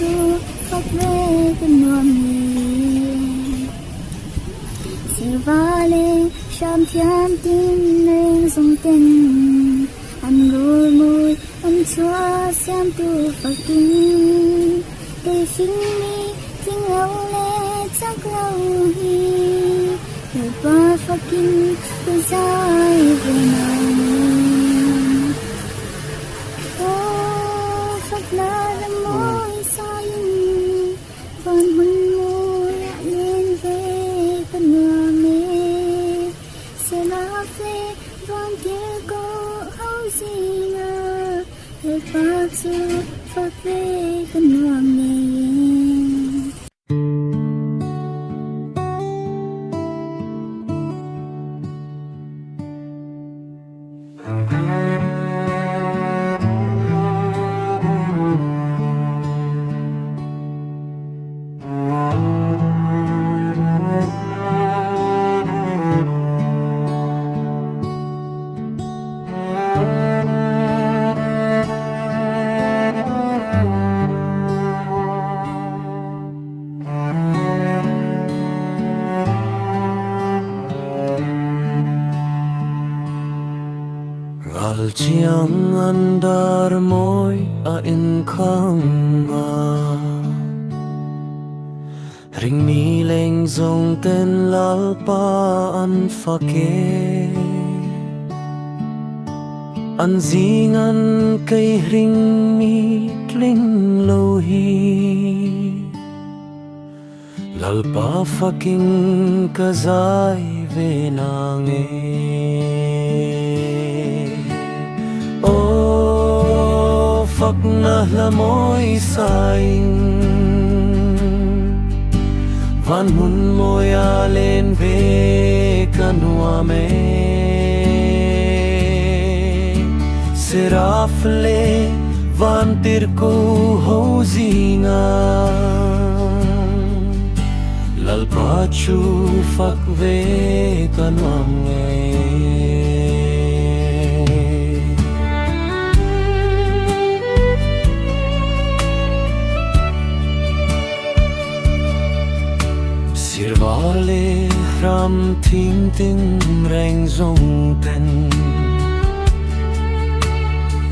su khóc về bên nuông miền si vale sham thiam tin lên dùng tên anh rồi môi anh xóa xem tu phật kinh để xin mi kinh lâu lệ chắc lâu hi để ba phật kinh tôi dài về nào là môi say vẫn mân môi lên về con ngựa mê sẽ là phê vẫn kia có hậu gì ngờ để bác sư phát về con ngựa mê Chiang andar môi a in khang ring mi leng zong ten lal pa an phake an zing an cây ring mi tling lo hi lal pa faking kazai ve nange phật na la môi xanh van hun môi a lên về canua me seraf le van tir ko ho zinga lal pa chu phật về canua me Vale ram thinh tinh reng rong ten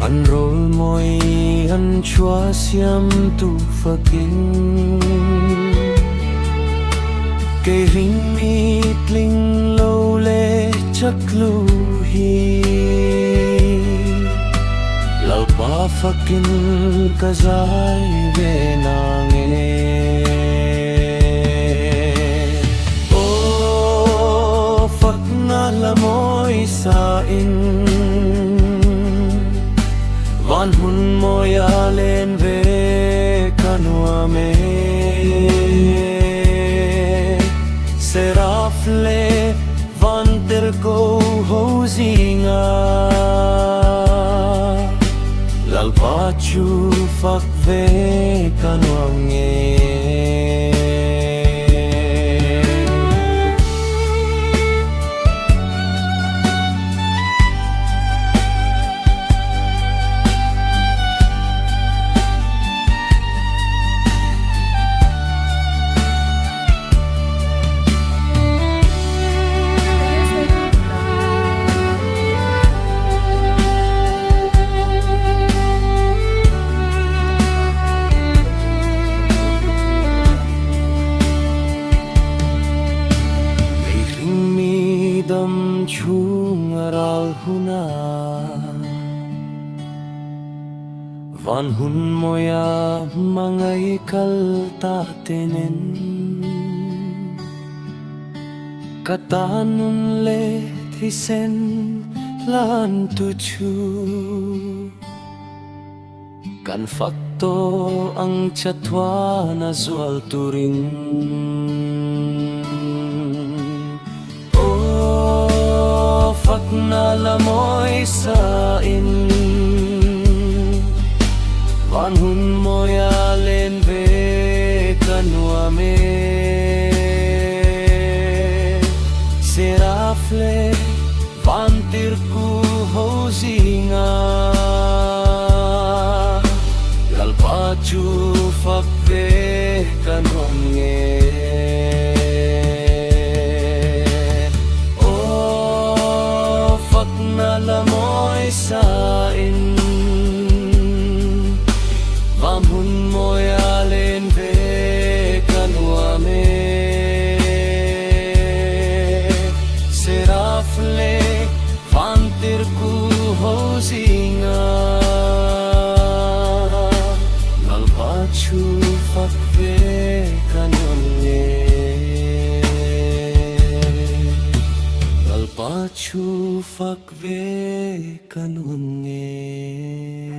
an rol môi an chua xiêm tu faking cây ring mi tling lâu lệ chắc lu hi lau pa faking kazai ve nange la môi sa in van hun môi a lên về canua me seraf le van ter ko ho zinga lal pa chu phak ve canua nghe dam chung ral huna van hun moya mangai kal ta tenen katanun le thisen lan tu chu kan fakto ang chatwa na zual turing phật na la môi sa in van hun môi a lên về canua me seraf le van tir ku ho zinga lal pa chu phật chu phak ve kan hun nge